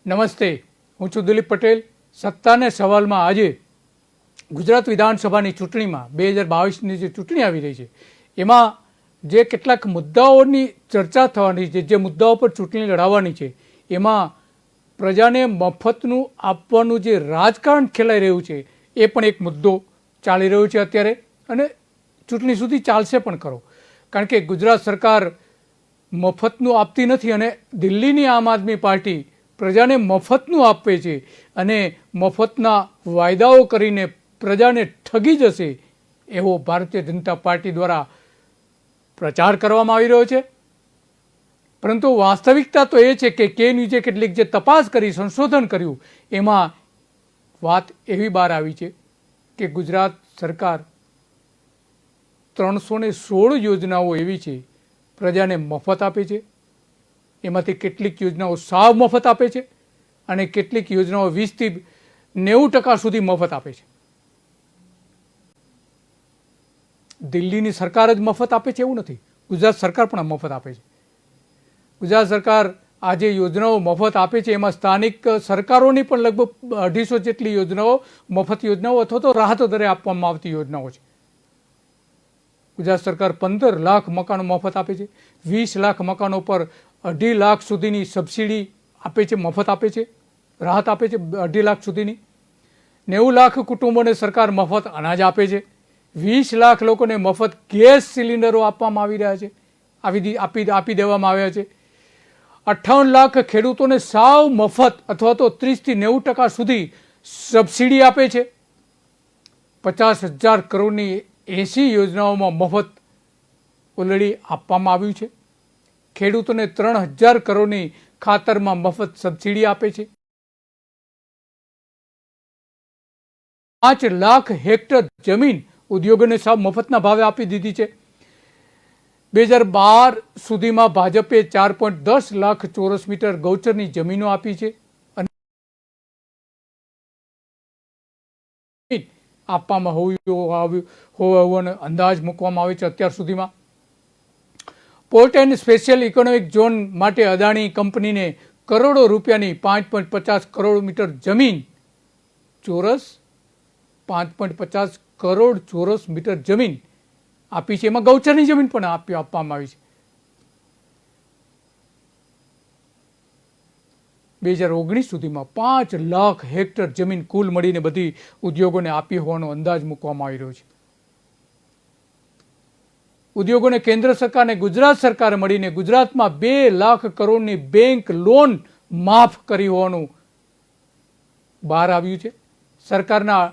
નમસ્તે, હું છું દિલીપ પટેલ. સત્તાને સવાલમાં આજે ગુજરાત વિધાનસભાની ચૂંટણીમાં 2022ની જે ચૂંટણી આવી રહી છે એમાં જે કેટલાક મુદ્દાઓની ચર્ચા થવાની છે, જે મુદ્દાઓ પર ચૂંટણી લડાવવાની છે, એમાં પ્રજાને મફતનું આપવાનું જે રાજકારણ ખેલાઈ રહ્યું છે એ પણ એક મુદ્દો ચાલી રહ્યો છે અત્યારે, અને ચૂંટણી સુધી ચાલશે પણ ખરો. કારણ કે ગુજરાત સરકાર મફતનું આપતી નથી અને દિલ્હીની આમ આદમી પાર્ટી પ્રજાને મફતનું આપે છે અને મફતના વાયદાઓ કરીને પ્રજાને ઠગી જશે એવો ભારતીય જનતા પાર્ટી દ્વારા પ્રચાર કરવામાં આવી રહ્યો છે. પરંતુ વાસ્તવિકતા તો એ છે કે ન્યૂઝે કેટલીક જે તપાસ કરી, સંશોધન કર્યું, એમાં વાત એવી બહાર આવી છે કે ગુજરાત સરકાર 316 યોજનાઓ એવી છે પ્રજાને મફત આપે છે. એમાંથી કેટલીક યોજનાઓ સાવ મફત આપે છે અને કેટલીક યોજનાઓ 20 થી 90% સુધી મફત આપે છે. દિલ્હીની સરકાર જ મફત આપે છે એવું નથી, ગુજરાત સરકાર પણ મફત આપે છે. ગુજરાત સરકાર આ જે યોજનાઓ મફત આપે છે એમાં સ્થાનિક સરકારોની પણ લગભગ 250 જેટલી યોજનાઓ મફત યોજનાઓ અથવા તો રાહત દરે આપવામાં આવતી યોજનાઓ છે. ગુજરાત સરકાર 15 લાખ મકાનો મફત આપે છે, 20 લાખ મકાનો પર 2.5 લાખ સુધીની સબસિડી આપે છે, મફત આપે છે, રાહત આપે છે 2.5 લાખ સુધીની. 90 લાખ કુટુંબોને સરકાર મફત અનાજ આપે છે. 20 લાખ લોકોને મફત ગેસ સિલિન્ડરો આપવામાં આવી રહ્યા છે, આપી દેવામાં આવ્યા છે. 58 લાખ ખેડૂતોને સાવ મફત અથવા તો 30 થી 90% સુધી સબસિડી આપે છે. 50,000 કરોડની 80 યોજનાઓમાં મફત ઓલરેડી આપવામાં આવ્યું છે. ખેડૂતોને 3,000 કરોડની ખાતરમાં મફત સબસિડી આપે છે. 5 લાખ હેક્ટર જમીન ઉદ્યોગોને સાવ મફતના ભાવે આપી દીધી છે. 2012 સુધીમાં ભાજપે 4.10 લાખ ચોરસ મીટર ગૌચરની જમીનો આપી છે અને આપવામાં હોવાનો અંદાજ મૂકવામાં આવે છે અત્યાર સુધીમાં. Port and special economic zone માટે અદાણી કંપનીને કરોડો રૂપિયાની 5.50 કરોડ મીટર જમીન ચોરસ 5.50 કરોડ ચોરસ મીટર જમીન આપી છે. એમાં ગૌચરની જમીન પણ આપવામાં આવી છે. 2019 સુધીમાં 5 લાખ હેક્ટર જમીન કુલ મળીને બધી ઉદ્યોગોને આપી હોવાનો અંદાજ મૂકવામાં આવી રહ્યો છે. ઉદ્યોગોને કેન્દ્ર સરકાર અને ગુજરાત સરકારે મળીને ગુજરાતમાં 2 લાખ કરોડની બેંક લોન માફ કરી હોવાનું બહાર આવ્યું છે. સરકારના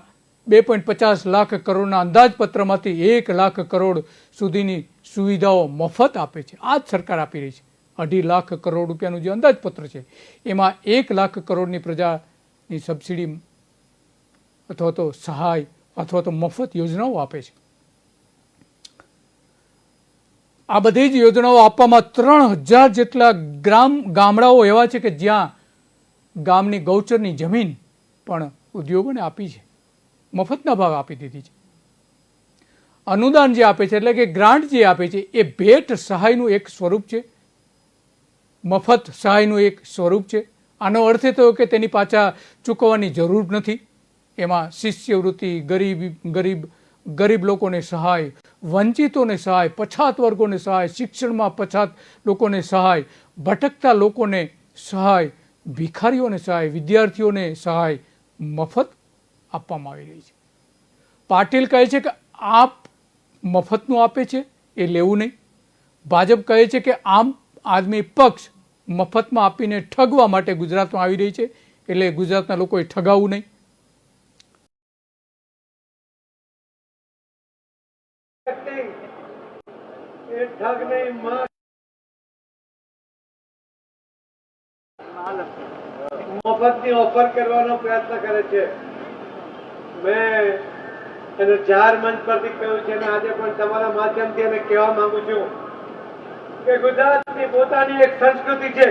2.50 લાખ કરોડના અંદાજપત્રમાંથી 1 લાખ કરોડ સુધીની સુવિધાઓ મફત આપે છે. આ જ સરકાર આપી રહી છે. 2.5 લાખ કરોડ રૂપિયાનું જે અંદાજપત્ર છે એમાં 1 લાખ કરોડની પ્રજાની સબસિડી અથવા તો સહાય અથવા તો મફત યોજનાઓ આપે છે. આ બધી જ યોજનાઓ આપવામાં 3,000 જેટલા ગામડાઓ એવા છે કે જ્યાં ગામની ગૌચરની જમીન પણ ઉદ્યોગોને આપી છે, મફતના ભાવે આપી દીધી છે. અનુદાન જે આપે છે એટલે કે ગ્રાન્ટ જે આપે છે એ ભેટ સહાયનું એક સ્વરૂપ છે, મફત સહાયનું એક સ્વરૂપ છે. આનો અર્થ એ થયો કે તેની પાછા ચૂકવવાની જરૂર નથી. એમાં શિષ્યવૃત્તિ, ગરીબ લોકોને સહાય, વંચિતોને સહાય, પછાત વર્ગોને સહાય, શિક્ષણમાં પછાત લોકોને સહાય, ભટકતા લોકોને સહાય, ભિખારીઓને સહાય, વિદ્યાર્થીઓને સહાય મફત આપવામાં આવી રહી છે. પાટીલ કહે છે કે આપ મફતનું આપે છે એ લેવું નહીં. ભાજપ કહે છે કે આમ આદમી પક્ષ મફતમાં આપીને ઠગવા માટે ગુજરાતમાં આવી રહી છે, એટલે ગુજરાતના લોકોએ ઠગાવવું નહીં. મફતની ઓફર કરવાનો પ્રયત્ન કરે છે. મેં એને જાહેર મંચ પરથી કહ્યું છે અને આજે પણ તમારા માધ્યમથી અમે કહેવા માંગુ છું કે ગુજરાતની પોતાની એક સંસ્કૃતિ છે.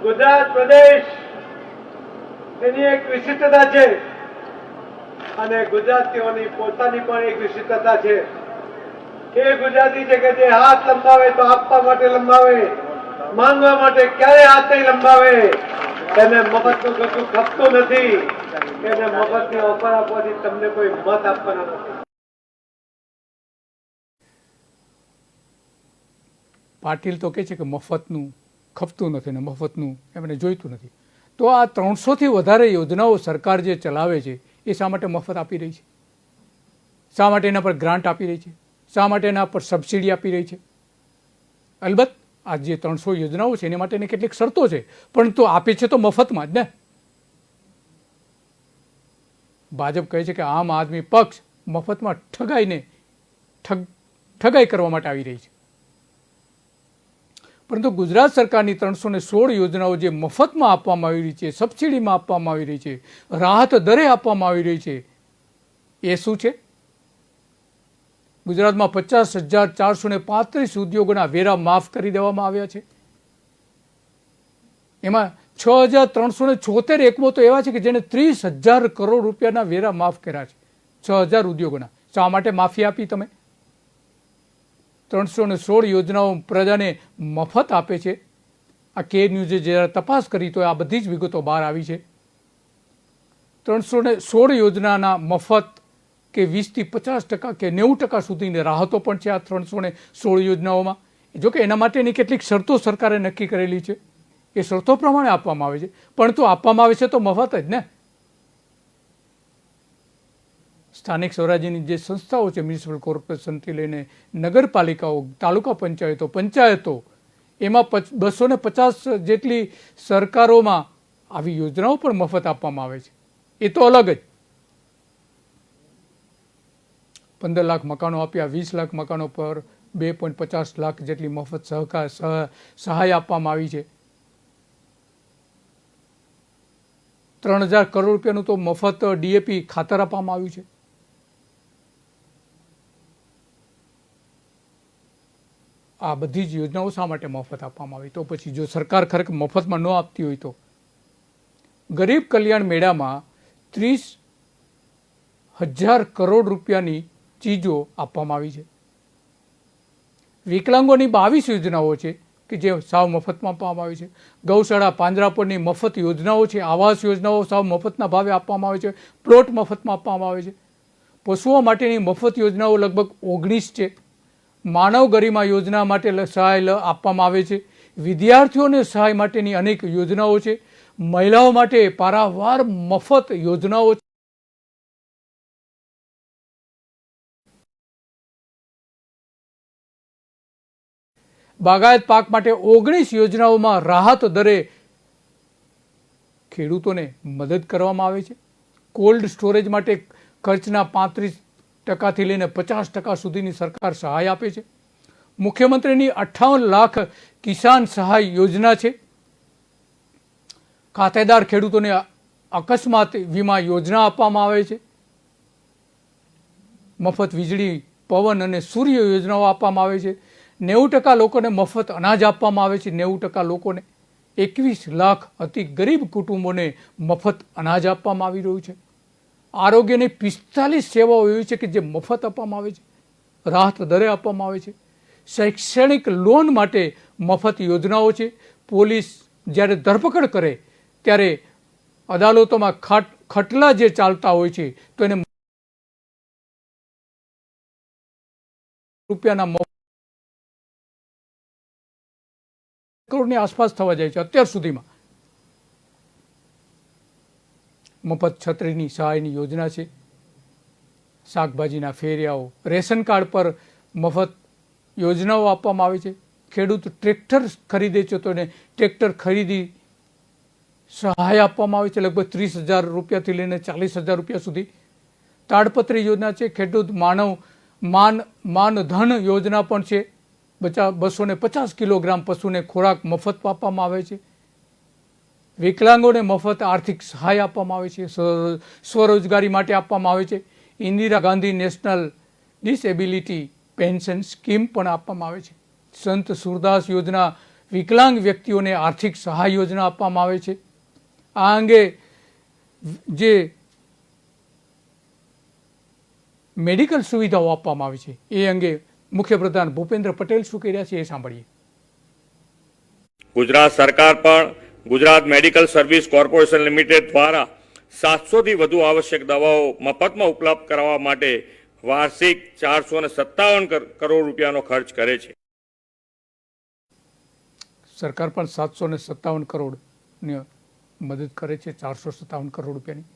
ગુજરાત પ્રદેશ એની એક વિશિષ્ટતા છે અને ગુજરાતીઓની પોતાની પણ એક વિશિષ્ટતા છે. એ ગુજરાતી છે કે જે હાથ લંબાવે તો આપવા માટે લંબાવે, માંગવા માટે ક્યારે હાથ નહીં લંબાવે. એને મફતનું કશું ખપતું નથી, એને મફતની ઓફર આપવાથી તમને કોઈ મત આપવાનો નથી. પાટીલ તો કહે છે કે મફતનું ખપતું નથી ને મફતનું એમને જોઈતું નથી. તો આ 300થી વધારે યોજનાઓ સરકાર જે ચલાવે છે એ શા માટે મફત આપી રહી છે? શા માટે એના પર ગ્રાન્ટ આપી રહી છે? શા માટે એના પર સબસિડી આપી રહી છે? અલબત્ત આ જે 300 યોજનાઓ છે એની માટેની કેટલીક શરતો છે, પરંતુ આપે છે તો મફતમાં જ ને. ભાજપ કહે છે કે આમ આદમી પક્ષ મફતમાં ઠગાઈ કરવા માટે આવી રહી છે. પરંતુ ગુજરાત સરકારની 316 યોજનાઓ જે મફતમાં આપવામાં આવી રહી છે, સબસિડીમાં આપવામાં આવી રહી છે, રાહત દરે આપવામાં આવી રહી છે, એ શું છે? ગુજરાતમાં 50,435 ઉદ્યોગોના વેરા માફ કરી દેવામાં આવ્યા છે. એમાં 6,376 એકમો તો એવા છે કે જેને 30,000 કરોડ રૂપિયાના વેરા માફ કર્યા છે. 6,000 ઉદ્યોગોના. શા માટે માફી આપી તમે? 316 યોજનાઓ પ્રજાને મફત આપે છે. આ કે ન્યૂઝે જ્યારે તપાસ કરી તો આ બધી જ વિગતો બહાર આવી છે. 316 યોજનાના મફત કે 20થી 50% કે 90% સુધીની રાહતો પણ છે આ 316 યોજનાઓમાં. જોકે એના માટેની કેટલીક શરતો સરકારે નક્કી કરેલી છે, એ શરતો પ્રમાણે આપવામાં આવે છે, પરંતુ આપવામાં આવે છે તો મફત જ ને. સ્થાનિક સ્વરાજ્યની જે સંસ્થાઓ છે, મ્યુનિસિપલ કોર્પોરેશનથી લઈને નગરપાલિકાઓ, તાલુકા પંચાયતો, એમાં 250 જેટલી સરકારોમાં આવી યોજનાઓ પણ મફત આપવામાં આવે છે. એ તો અલગ જ. 15 લાખ મકાનો આપ્યા, 20 લાખ મકાનો પર 2.50 લાખ જેટલી મફત સહાય આપવામાં આવી છે. 3,000 કરોડ રૂપિયાનું તો મફત DAP ખાતર આપવામાં આવ્યું છે. આ બધી જ યોજનાઓ શા માટે મફત આપવામાં આવી? તો પછી જો સરકાર ખરેખર મફતમાં ન આપતી હોય તો ગરીબ કલ્યાણ મેળામાં 30,000 કરોડ રૂપિયાની ચીજો આપવામાં આવી છે. વિકલાંગોની 22 યોજનાઓ છે કે જે સાવ મફતમાં આપવામાં આવી છે. ગૌશાળા, પાંજરાપોળની મફત યોજનાઓ છે. આવાસ યોજનાઓ સાવ મફતના ભાવે આપવામાં આવે છે. પ્લોટ મફતમાં આપવામાં આવે છે. પશુઓ માટેની મફત યોજનાઓ લગભગ 19 છે. માનવ ગરિમા યોજના માટે સહાય આપવામાં આવે છે. વિદ્યાર્થીઓને સહાય માટેની અનેક યોજનાઓ છે. મહિલાઓ માટે પારાવાર મફત યોજનાઓ છે. બાગાયત પાક માટે 19 યોજનાઓમાં રાહત દરે ખેડૂતોને મદદ કરવામાં આવે છે. કોલ્ડ સ્ટોરેજ માટે ખર્ચના 35% લઈને 50% સુધીની સરકાર સહાય આપે છે. મુખ્યમંત્રીની 58 લાખ કિસાન સહાય યોજના છે. ખાતેદાર ખેડૂતોને અકસ્માત વીમા યોજના આપવામાં આવે છે. મફત વીજળી, પવન અને સૂર્ય યોજનાઓ આપવામાં આવે છે. 90% લોકોને મફત અનાજ આપવામાં આવે છે. 90% લોકોને, 21 લાખ અતિ ગરીબ કુટુંબોને મફત અનાજ આપવામાં આવી રહ્યું છે. આરોગ્યની 45 સેવાઓ એવી છે કે જે મફત આપવામાં આવે છે, રાહત દરે આપવામાં આવે છે. શૈક્ષણિક લોન માટે મફત યોજનાઓ છે. પોલીસ જ્યારે ધરપકડ કરે ત્યારે અદાલતોમાં ખટલા જે ચાલતા હોય છે તો એને રૂપિયાના કરોડની આસપાસ થવા જાય છે અત્યાર સુધીમાં. મફત છત્રીની સહાયની યોજના છે. શાકભાજીના ફેરિયાઓ, રેશન કાર્ડ પર મફત યોજનાઓ આપવામાં આવે છે. ખેડૂત ટ્રેક્ટર ખરીદે છે તો એને ટ્રેક્ટર ખરીદી સહાય આપવામાં આવે છે, લગભગ 30,000 રૂપિયાથી લઈને 40,000 રૂપિયા સુધી. તાડપત્રી યોજના છે. ખેડૂત માનધન યોજના પણ છે. 250 કિલોગ્રામ પશુને ખોરાક મફત આપવામાં આવે છે. વિકલાંગોને મફત આર્થિક સહાય આપવામાં આવે છે. સ્વરોજગારી માટે આપવામાં આવે છે. Indira Gandhi national disability pension scheme પણ આપવામાં આવે છે. સંત સુરદાસ યોજના, વિકલાંગ વ્યક્તિઓને આર્થિક સહાય યોજના આપવામાં આવે છે. આ અંગે જે મેડિકલ સુવિધાઓ આપવામાં આવે છે એ અંગે મુખ્યપ્રધાન ભૂપેન્દ્ર પટેલ શું કહી રહ્યા છે એ સાંભળીએ. ગુજરાત સરકાર પણ Gujarat medical service corporation limited દ્વારા 700થી વધુ આવશ્યક દવાઓ મફતમાં ઉપલબ્ધ કરાવવા માટે વાર્ષિક 457 કરોડ રૂપિયાનો ખર્ચ કરે છે. સરકાર પણ 757 કરોડની મદદ કરે છે, 457 કરોડ રૂપિયાની.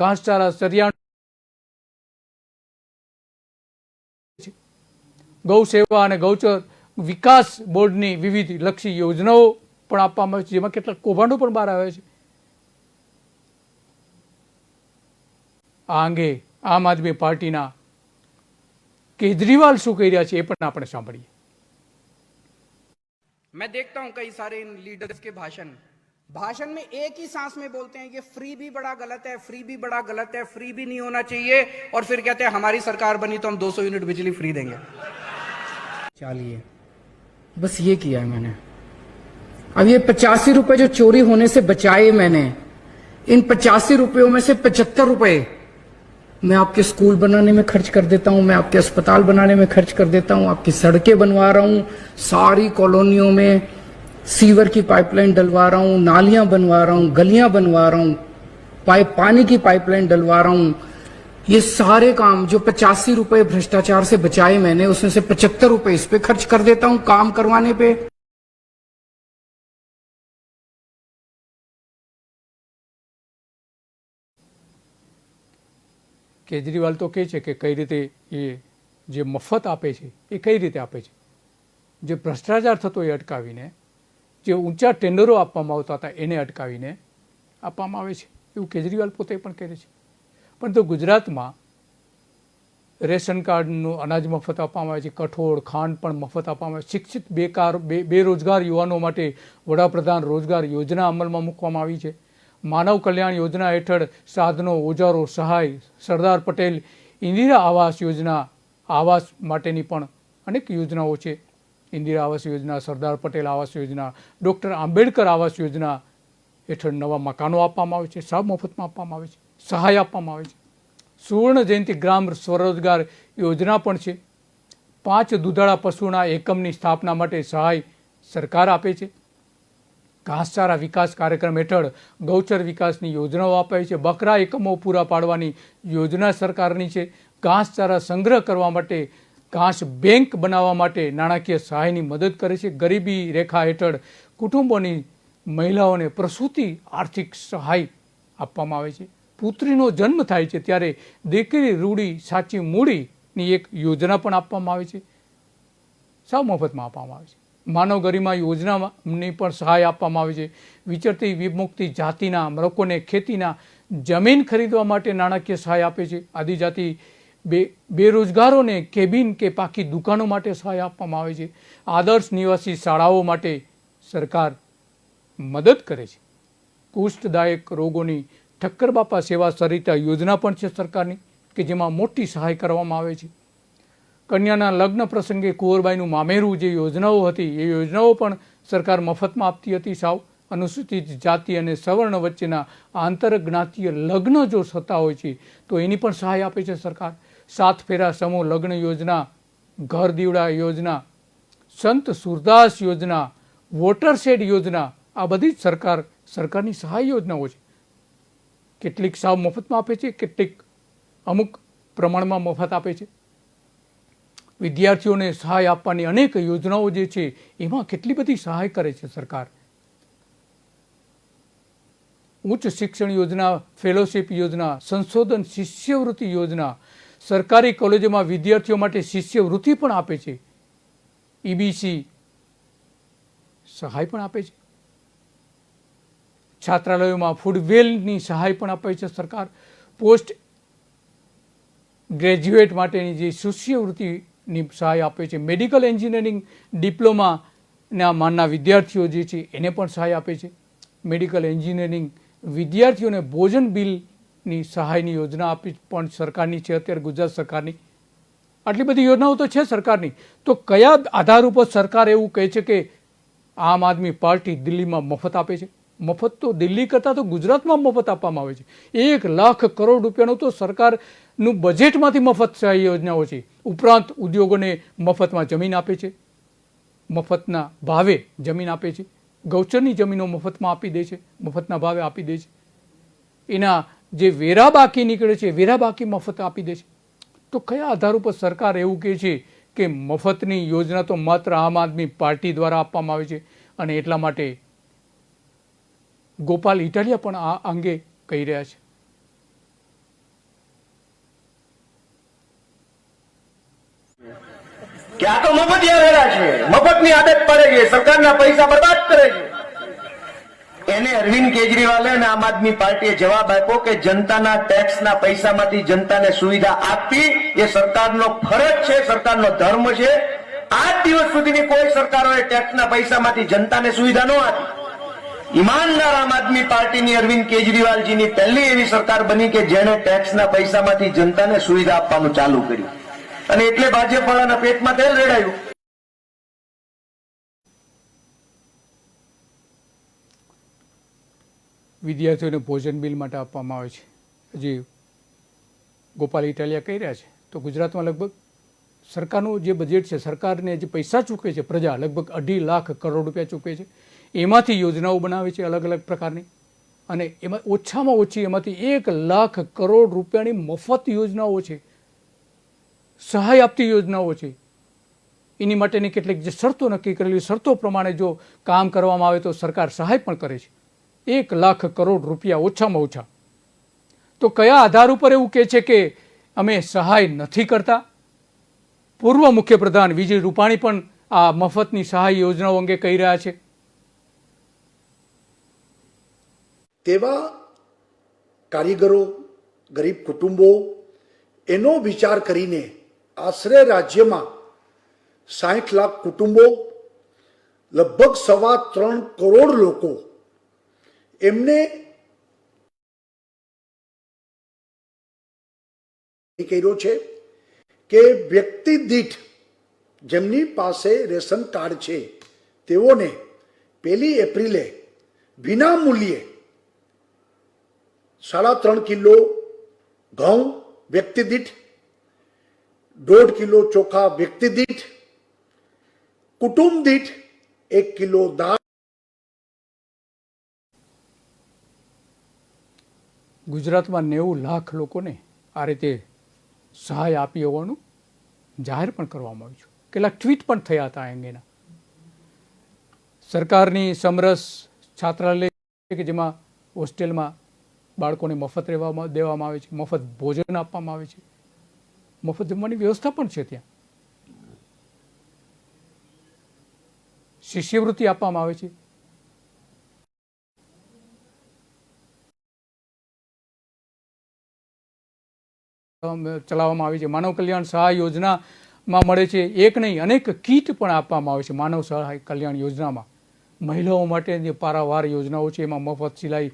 ઘાસચારા સરિયાણ ગૌ સેવા અને ગૌચર વિકાસ બોર્ડની વિવિધ લક્ષી યોજનાઓ પણ આપવામાં આવે છે, જેમાં કેટલાક કૌભાંડો પણ બહાર આવ્યા છે. આ અંગે આમ આદમી પાર્ટીના કેજરીવાલ શું કહી રહ્યા છે એ પણ આપણે સાંભળીએ. मैं देखता हूं कई सारे इन लीडर्स के भाषण में एक ही सांस में बोलते हैं कि फ्री भी बड़ा गलत है, फ्री भी बड़ा गलत है, फ्री भी नहीं होना चाहिए, और फिर कहते हैं हमारी सरकार बनी तो हम 200 यूनिट बिजली फ्री देंगे. चलिए, बस ये किया है मैंने. अब ये 85 रुपए जो चोरी होने से बचाए मैंने, इन 85 रुपयों में से 75 रुपए मैं आपके स्कूल बनाने में खर्च कर देता हूं, मैं आपके अस्पताल बनाने में खर्च कर देता हूं, आपकी सड़कें बनवा रहा हूं, सारी कॉलोनियों में सीवर की पाइपलाइन डलवा रहा हूं, नालियां बनवा रहा हूं, गलियां बनवा रहा हूं, पानी की पाइपलाइन डलवा रहा हूं. ये सारे काम जो 85 रुपए भ्रष्टाचार से बचाए मैंने, उसमें से 75 रुपए इस पे खर्च कर देता हूं काम करवाने पे. કેજરીવાલ તો કહે છે કે કઈ રીતે એ જે મફત આપે છે એ કઈ રીતે આપે છે, જે ભ્રષ્ટાચાર થતો એ અટકાવીને, જે ઊંચા ટેન્ડરો આપવામાં આવતા હતા એને અટકાવીને આપવામાં આવે છે, એવું કેજરીવાલ પોતે પણ કહે છે. પરંતુ ગુજરાતમાં રેશન કાર્ડનું અનાજ મફત આપવામાં આવે છે, કઠોળ ખાંડ પણ મફત આપવામાં આવે છે. શિક્ષિત બેરોજગાર યુવાનો માટે વડાપ્રધાન રોજગાર યોજના અમલમાં મૂકવામાં આવી છે. માનવ કલ્યાણ યોજના હેઠળ સાધનો, ઓજારો, સહાય, સરદાર પટેલ ઇન્દિરા આવાસ યોજના, આવાસ માટેની પણ અનેક યોજનાઓ છે. ઇન્દિરા આવાસ યોજના, સરદાર પટેલ આવાસ યોજના, ડૉક્ટર આંબેડકર આવાસ યોજના હેઠળ નવા મકાનો આપવામાં આવે છે, સાવ મફતમાં આપવામાં આવે છે, સહાય આપવામાં આવે છે. સુવર્ણ જયંતિ ગ્રામ સ્વરોજગાર યોજના પણ છે. 5 દૂધાળા પશુના એકમની સ્થાપના માટે સહાય સરકાર આપે છે. ઘાસચારા વિકાસ કાર્યક્રમ હેઠળ ગૌચર વિકાસની યોજનાઓ અપાય છે. બકરા એકમો પૂરા પાડવાની યોજના સરકારની છે. ઘાસચારા સંગ્રહ કરવા માટે ઘાસ બેંક બનાવવા માટે નાણાકીય સહાયની મદદ કરે છે. ગરીબી રેખા હેઠળ કુટુંબોની મહિલાઓને પ્રસૂતિ આર્થિક સહાય આપવામાં આવે છે. પુત્રીનો જન્મ થાય છે ત્યારે દીકરી રૂડી સાચી મૂડીની એક યોજના પણ આપવામાં આવે છે, સાવ મફતમાં આપવામાં આવે છે. માનવ ગરિમા યોજનાની પણ સહાય આપવામાં આવે છે. વિચરતી વિમુક્તિ જાતિના લોકોને ખેતીના જમીન ખરીદવા માટે નાણાકીય સહાય આપે છે. આદિજાતિ બેરોજગારોને કેબિન કે પાકી દુકાનો માટે સહાય આપવામાં આવે છે. આદર્શ નિવાસી શાળાઓ માટે સરકાર મદદ કરે છે. કુષ્ઠદાયક રોગોની ઠક્કર બાપા સેવા સરિતા યોજના પણ છે સરકારની, કે જેમાં મોટી સહાય કરવામાં આવે છે. કન્યાના લગ્ન પ્રસંગે કુંવરબાઈનું મામેરું જે યોજનાઓ હતી એ યોજનાઓ પણ સરકાર મફતમાં આપતી હતી. સાવ અનુસૂચિત જાતિ અને સવર્ણ વચ્ચેના આંતરજ્ઞાતીય લગ્ન જો થતા હોય છે તો એની પણ સહાય આપે છે સરકાર. 7 ફેરા સમૂહ લગ્ન યોજના, ઘર દીવડા યોજના, સંત સુરદાસ યોજના, વોટરશેડ યોજના, આ બધી જ સરકારની સહાય યોજનાઓ છે. કેટલીક સાવ મફતમાં આપે છે, કેટલીક અમુક પ્રમાણમાં મફત આપે છે. વિદ્યાર્થીઓને સહાય આપવાની અનેક યોજનાઓ જે છે એમાં કેટલી બધી સહાય કરે છે સરકાર. ઉચ્ચ શિક્ષણ યોજના, ફેલોશિપ યોજના, સંશોધન શિષ્યવૃત્તિ યોજના, સરકારી કોલેજોમાં વિદ્યાર્થીઓ માટે શિષ્યવૃત્તિ પણ આપે છે. EBC સહાય પણ આપે છે. છાત્રાલયોમાં ફૂડવેલની સહાય પણ આપે છે સરકાર. પોસ્ટ ગ્રેજ્યુએટ માટેની જે શિષ્યવૃત્તિની સહાય આપે છે. મેડિકલ એન્જિનિયરિંગ ડિપ્લોમાના માનના વિદ્યાર્થીઓ જે છે એને પણ સહાય આપે છે. મેડિકલ એન્જિનિયરિંગ વિદ્યાર્થીઓને ભોજન બિલ ની સહાયની યોજના આપી પણ સરકારની છે અત્યારે ગુજરાત સરકારની. આટલી બધી યોજનાઓ તો છે સરકારની, તો કયા આધાર ઉપર સરકાર એવું કહે છે કે આમ આદમી પાર્ટી દિલ્હીમાં મફત આપે છે? મફત તો દિલ્હી કરતાં તો ગુજરાતમાં મફત આપવામાં આવે છે. 1 લાખ કરોડ રૂપિયાનું તો સરકારનું બજેટમાંથી મફત સહાય યોજનાઓ છે. ઉપરાંત ઉદ્યોગોને મફતમાં જમીન આપે છે, મફતના ભાવે જમીન આપે છે, ગૌચરની જમીનો મફતમાં આપી દે છે, મફતના ભાવે આપી દે છે. એના જે વેરા બાકી નીકળે છે વેરા બાકી મફત આપી દે છે. તો કયા આધાર ઉપર સરકાર એવું કહે છે કે મફતની યોજના તો માત્ર આમ આદમી પાર્ટી દ્વારા આપવામાં આવે છે? અને એટલા માટે ગોપાલ ઇટાલિયા પણ આ અંગે કહી રહ્યા છે. કે આ તો મફતિયા વેરા છે, મફતની આદત પડે છે, સરકારના પૈસા બરબાદ કરે છે. એને અરવિંદ કેજરીવાલે અને આમ આદમી પાર્ટીએ જવાબ આપ્યો કે જનતાના ટેક્સના પૈસામાંથી જનતાને સુવિધા આપવી એ સરકારનો ફરજ છે, સરકારનો ધર્મ છે. આજ દિવસ સુધીની કોઈ સરકારોએ ટેક્સના પૈસામાંથી જનતાને સુવિધા ન આપી. ઈમાનદાર આમ આદમી પાર્ટીની અરવિંદ કેજરીવાલજીની પહેલી એવી સરકાર બની કે જેણે ટેક્સના પૈસામાંથી જનતાને સુવિધા આપવાનું ચાલુ કર્યું. અને એટલે ભાજપ વાળાના પેટમાં તેલ રેડાયું. વિદ્યાર્થીઓને ભોજન બિલ માટે આપવામાં આવે છે. હજી ગોપાલ ઇટાલિયા કહી રહ્યા છે તો ગુજરાતમાં લગભગ સરકારનું જે બજેટ છે, સરકારને જે પૈસા ચૂકવે છે પ્રજા, લગભગ 2.5 લાખ કરોડ રૂપિયા ચૂકવે છે. એમાંથી યોજનાઓ બનાવે છે અલગ અલગ પ્રકારની, અને એમાં ઓછામાં ઓછી એમાંથી 1 લાખ કરોડ રૂપિયાની મફત યોજનાઓ છે, સહાય આપતી યોજનાઓ છે. એની માટેની કેટલીક જે શરતો નક્કી કરેલી શરતો પ્રમાણે જો કામ કરવામાં આવે તો સરકાર સહાય પણ કરે છે. 1 લાખ કરોડ રૂપિયા ઓછામાં ઓછા. તો કયા આધાર ઉપર એવું કહે છે કે અમે સહાય નથી કરતા? પૂર્વ મુખ્યપ્રધાન વિજય રૂપાણી પણ આ મફતની સહાય યોજનાઓ અંગે કહી રહ્યા છે. તેવા કારીગરો, ગરીબ કુટુંબો એનો વિચાર કરીને આશરે રાજ્યમાં 60 લાખ કુટુંબો, લગભગ 3.25 કરોડ લોકો એમને કર્યો છે કે વ્યક્તિ દીઠ જેમની પાસે રેશન કાર્ડ છે તેઓને 1 એપ્રિલે વિના મૂલ્યે 3.5 કિલો ઘઉં વ્યક્તિ દીઠ, 1.5 કિલો ચોખા વ્યક્તિ દીઠ, કુટુંબ દીઠ 1 કિલો દાળ. ગુજરાતમાં 90 લાખ લોકોને આ રીતે સહાય આપી હોવાનું જાહેર પણ કરવામાં આવ્યું છે. કેટલાક ટ્વીટ પણ થયા હતા આ અંગેના. સરકારની સમરસ છાત્રાલય કે જેમાં હોસ્ટેલમાં બાળકોને મફત રહેવા દેવામાં આવે છે, મફત ભોજન આપવામાં આવે છે, મફત જમવાની વ્યવસ્થા પણ છે. ત્યાં શિષ્યવૃત્તિ આપવામાં આવે છે. ચલાવવામાં આવી છે. માનવ કલ્યાણ સહાય યોજનામાં મળે છે એક નહીં અનેક કીટ પણ આપવામાં આવે છે. માનવ સહાય કલ્યાણ યોજનામાં મહિલાઓ માટે જે પારાવાર યોજનાઓ છે એમાં મફત સિલાઈ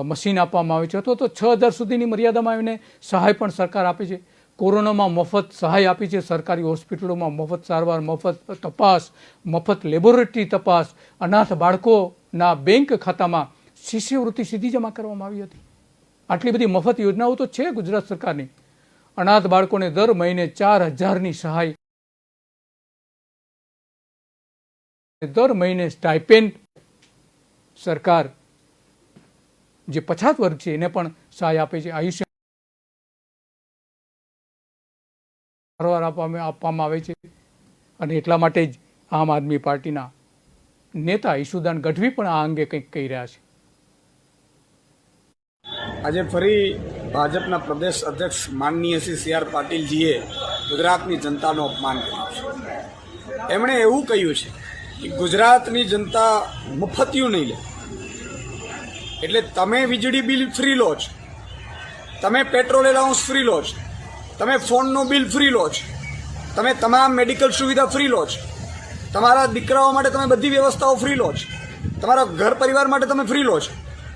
મશીન આપવામાં આવે છે, અથવા તો 6,000 સુધીની મર્યાદામાં એને સહાય પણ સરકાર આપે છે. કોરોનામાં મફત સહાય આપી છે. સરકારી હોસ્પિટલોમાં મફત સારવાર, મફત તપાસ, મફત લેબોરેટરી તપાસ, અનાથ બાળકોના બેંક ખાતામાં શિષ્યવૃત્તિ સીધી જમા કરવામાં આવી હતી. આટલી બધી મફત યોજનાઓ તો છે ગુજરાત સરકારની. અનાથ બાળકોને દર મહિને 4,000ની સહાય, દર મહિને સ્ટાઇપેન્ડ સરકાર જે પછાત વર્ગ છે એને પણ સહાય આપે છે. આયુષ્ય સારવાર આપવામાં આવે છે. અને એટલા માટે જ આમ આદમી પાર્ટીના નેતા ઈશુદાન ગઢવી પણ આ અંગે કંઈક કહી રહ્યા છે. આજે ફરી ભાજપના પ્રદેશ અધ્યક્ષ માનનીય શ્રી CR પાટીલજીએ ગુજરાતની જનતાનું અપમાન કર્યું છે. એમણે એવું કહ્યું છે કે ગુજરાતની જનતા મફતિયું નહીં લે. એટલે તમે વીજળી બિલ ફ્રી લો છો, તમે પેટ્રોલ એલાઉન્સ ફ્રી લો છો, તમે ફોનનું બિલ ફ્રી લો છો, તમે તમામ મેડિકલ સુવિધા ફ્રી લો છો, તમારા દીકરાઓ માટે તમે બધી વ્યવસ્થાઓ ફ્રી લો છો, તમારા ઘર પરિવાર માટે તમે ફ્રી લો છો,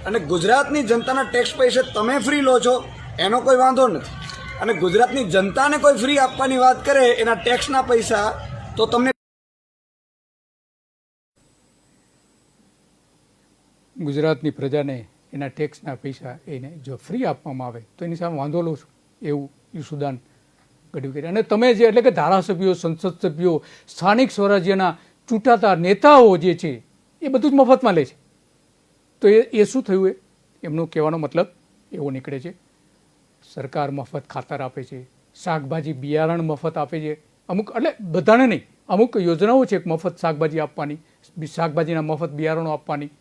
અને ગુજરાતની જનતાના ટેક્સ પૈસે તમે ફ્રી લો છો એનો કોઈ વાંધો નથી, અને ગુજરાતની જનતાને કોઈ ફ્રી આપવાની વાત કરે એના ટેક્સના પૈસા તો તમને ગુજરાતની પ્રજાને એના ટેક્સના પૈસા એને જો ફ્રી આપવામાં આવે તો એની સામે વાંધો લો છો, એવું ઈશુદાન ગઢવી કરી. અને તમે જે એટલે કે ધારાસભ્યો, સંસદ સભ્યો, સ્થાનિક સ્વરાજ્યના ચૂંટાતા નેતાઓ જે છે એ બધું જ મફતમાં લે છે. તો એ શું થયું? એમનો કહેવાનો મતલબ એવો નીકળે છે, સરકાર મફત ખાતર આપે છે, શાકભાજી બિયારણ મફત આપે છે, અમુક એટલે બધાને નહીં, અમુક યોજનાઓ છે મફત શાકભાજી આપવાની, શાકભાજીના મફત બિયારણો આપવાની.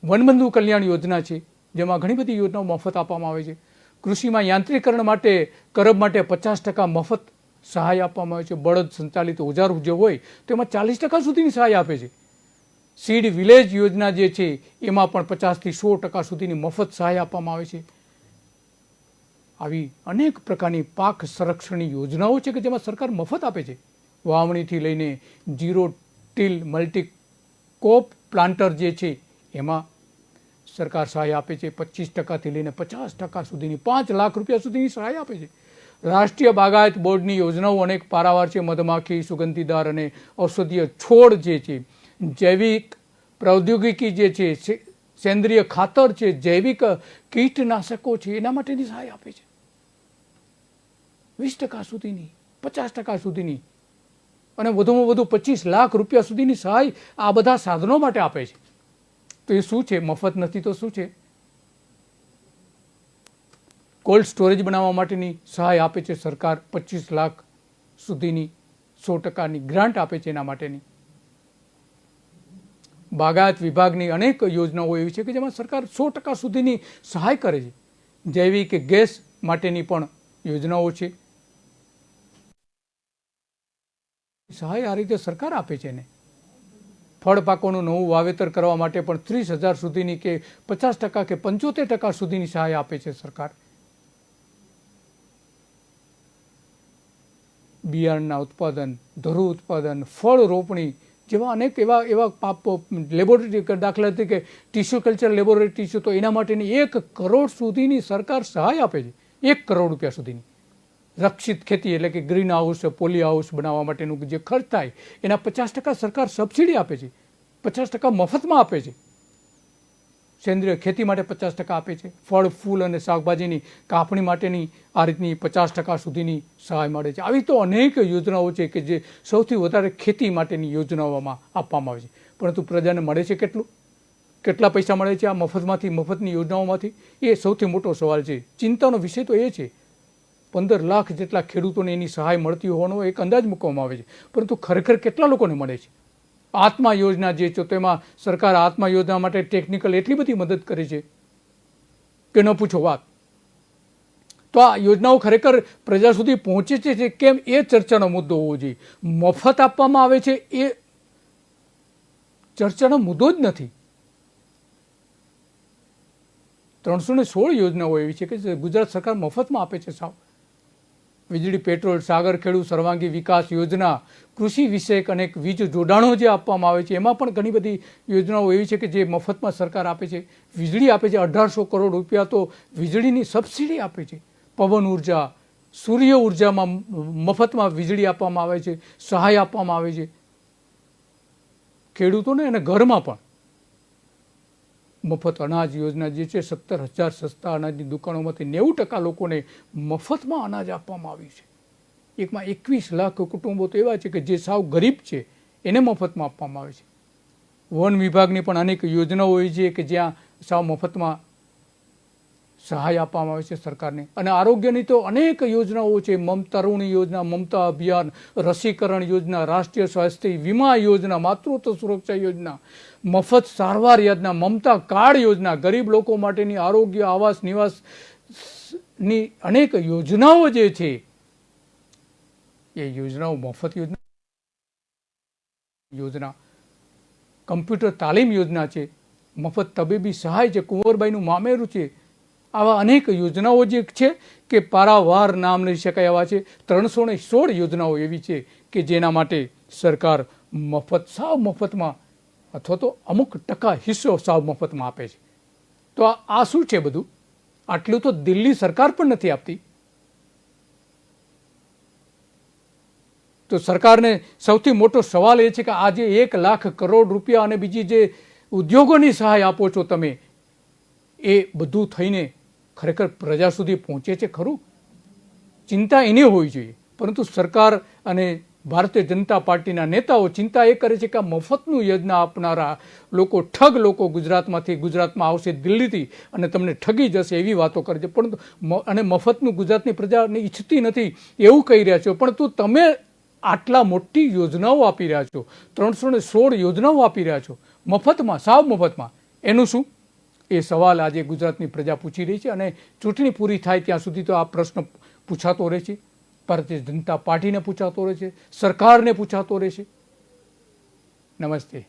વનબંધુ કલ્યાણ યોજના છે જેમાં ઘણી બધી યોજનાઓ મફત આપવામાં આવે છે. કૃષિમાં યાંત્રિકરણ માટે, કરબ માટે 50% મફત સહાય આપવામાં આવે છે. બળદ સંચાલિત ઓજાર જે હોય તેમાં 40% સુધીની સહાય આપે છે. સીડ વિલેજ યોજના જે છે એમાં પણ 50 થી 100% સુધીની મફત સહાય આપવામાં આવે છે. આવી અનેક પ્રકારની પાક સંરક્ષણની યોજનાઓ છે કે જેમાં સરકાર મફત આપે છે. વાવણીથી લઈને ઝીરો ટીલ મલ્ટી કોપ પ્લાન્ટર જે છે એમાં સરકાર સહાય આપે છે. 25%થી લઈને 50% સુધીની 5 લાખ રૂપિયા સુધીની સહાય આપે છે. રાષ્ટ્રીય બાગાયત બોર્ડની યોજનાઓ અનેક પારાવાર છે. મધમાખી, સુગંધીદાર અને ઔષધીય છોડ જે છે, જૈવિક પ્રૌદ્યોગિકી જે છે, સેન્દ્રિય ખાતર છે, જૈવિક કીટનાશકો છે, એના માટેની સહાય આપે છે. 20% સુધીની, 50% સુધીની અને વધુમાં વધુ 25 લાખ રૂપિયા સુધીની સહાય આ બધા સાધનો માટે આપે છે. તો એ શું છે? મફત નથી તો શું છે? કોલ્ડ સ્ટોરેજ બનાવવા માટેની સહાય આપે છે સરકાર. 25 લાખ સુધીની 100%ની ગ્રાન્ટ આપે છે એના માટેની. બાગાયત વિભાગની અનેક યોજનાઓ એવી છે કે જેમાં સરકાર 100% સુધીની સહાય કરે છે. જૈવિક ગેસ માટેની પણ યોજનાઓ છે. સહાય આ રીતે સરકાર આપે છે ને. ફળ પાકોનું નવું વાવેતર કરવા માટે પણ 30,000 સુધીની કે 50% કે 75% સુધીની સહાય આપે છે સરકાર. બિયારણના ઉત્પાદન, ધરુ ઉત્પાદન, ફળ રોપણી જેવા અનેક એવા લેબોરેટરી, દાખલા તરીકે ટીસ્યુ કલ્ચર લેબોરેટરી છે તો એના માટેની 1 કરોડ સુધીની સરકાર સહાય આપે છે. 1 કરોડ રૂપિયા સુધીની. રક્ષિત ખેતી એટલે કે ગ્રીન હાઉસ, પોલી હાઉસ બનાવવા માટેનું જે ખર્ચ થાય એના 50% સરકાર સબસિડી આપે છે, 50% મફતમાં આપે છે. સેન્દ્રિય ખેતી માટે 50% આપે છે. ફળ, ફૂલ અને શાકભાજીની કાપણી માટેની આ રીતની 50% સુધીની સહાય મળે છે. આવી તો અનેક યોજનાઓ છે કે જે સૌથી વધારે ખેતી માટેની યોજનાઓમાં આપવામાં આવે છે. પરંતુ પ્રજાને મળે છે કેટલું? કેટલા પૈસા મળે છે આ મફતની યોજનાઓમાંથી? એ સૌથી મોટો સવાલ છે. ચિંતાનો વિષય તો એ છે 15 લાખ જેટલા ખેડૂતોને એની સહાય મળતી હોવાનો એક અંદાજ મૂકવામાં આવે છે. પરંતુ ખરેખર કેટલા લોકોને મળે છે? આત્મા યોજના જે છે તેમાં સરકાર આત્મા યોજના માટે ટેકનિકલ એટલી બધી મદદ કરે છે કે ન પૂછો વાત. તો આ યોજનાઓ ખરેખર પ્રજા સુધી પહોંચે છે કેમ એ ચર્ચાનો મુદ્દો હોવો જોઈએ. મફત આપવામાં આવે છે એ ચર્ચાનો મુદ્દો જ નથી. 316 યોજનાઓ એવી છે કે જે ગુજરાત સરકાર મફતમાં આપે છે સાવ. વીજળી, પેટ્રોલ, સાગર ખેડૂ સર્વાંગી વિકાસ યોજના, કૃષિ વિષયક અનેક વીજ જોડાણો જે આપવામાં આવે છે એમાં પણ ઘણી બધી યોજનાઓ એવી છે કે જે મફતમાં સરકાર આપે છે. વીજળી આપે છે 1800 કરોડ રૂપિયા તો વીજળીની સબસિડી આપે છે. પવન ઉર્જા, સૂર્ય ઉર્જામાં મફતમાં વીજળી આપવામાં આવે છે, સહાય આપવામાં આવે છે ખેડૂતોને. અને ઘરમાં પણ મફત અનાજ યોજના જે છે 17,000 સસ્તા અનાજની દુકાનોમાંથી 90% લોકોને મફતમાં અનાજ આપવામાં આવ્યું છે. એકમાં 21 લાખ કુટુંબો તો એવા છે કે જે સાવ ગરીબ છે એને મફતમાં આપવામાં આવે છે. વન વિભાગની પણ અનેક યોજનાઓ હોય છે કે જ્યાં સાવ મફતમાં સહાય આપવામાં આવે છે સરકારને. અને આરોગ્યની તો અનેક યોજનાઓ છે. તરુણી યોજના, મમતા અભિયાન, રસીકરણ યોજના, રાષ્ટ્રીય સ્વાસ્થ્ય વીમા યોજના, માતૃત્વ સુરક્ષા યોજના, મફત સારવાર યોજના, મમતા કાર્ડ યોજના, ગરીબ લોકો માટેની આરોગ્ય, આવાસ, નિવાસની અનેક યોજનાઓ જે છે એ યોજનાઓ મફત યોજના, કમ્પ્યુટર તાલીમ યોજના છે, મફત તબીબી સહાય છે, કુંવરબાઈનું મામેરું છે. આવા અનેક યોજનાઓ જે છે કે પારાવાર નામ લઈ શકાય એવા છે. 316 યોજનાઓ એવી છે કે જેના માટે સરકાર મફત, સાવ મફતમાં અથવા તો અમુક ટકા હિસ્સો સાવ મફતમાં આપે છે. તો આ શું છે બધું? આટલું તો દિલ્હી સરકાર પણ નથી આપતી. તો સરકારને સૌથી મોટો સવાલ એ છે કે આજે 1 લાખ કરોડ રૂપિયા અને બીજી જે ઉદ્યોગોની સહાય આપો છો તમે, એ બધું થઈને ખરેખર પ્રજા સુધી પહોંચે છે ખરું? ચિંતા એની હોવી જોઈએ. પરંતુ સરકાર અને ભારતીય જનતા પાર્ટીના નેતાઓ ચિંતા એ કરે છે કે આ મફતનું યોજના આપનારા લોકો, ઠગ લોકો ગુજરાતમાં આવશે દિલ્હીથી અને તમને ઠગી જશે એવી વાતો કરે છે. પરંતુ અને મફતનું ગુજરાતની પ્રજાને ઈચ્છતી નથી એવું કહી રહ્યા છો. પરંતુ તમે આટલા મોટી યોજનાઓ આપી રહ્યા છો, 316 યોજનાઓ આપી રહ્યા છો મફતમાં, સાવ મફતમાં, એનું શું? એ સવાલ આજે ગુજરાતની પ્રજા પૂછી રહી છે. અને ચૂંટણી પૂરી થાય ત્યાં સુધી તો આ પ્રશ્ન પૂછાતો રહે છે. ભારતીય જનતા પાર્ટીને પૂછાતો રહે છે, સરકારને પૂછાતો રહે છે. નમસ્તે.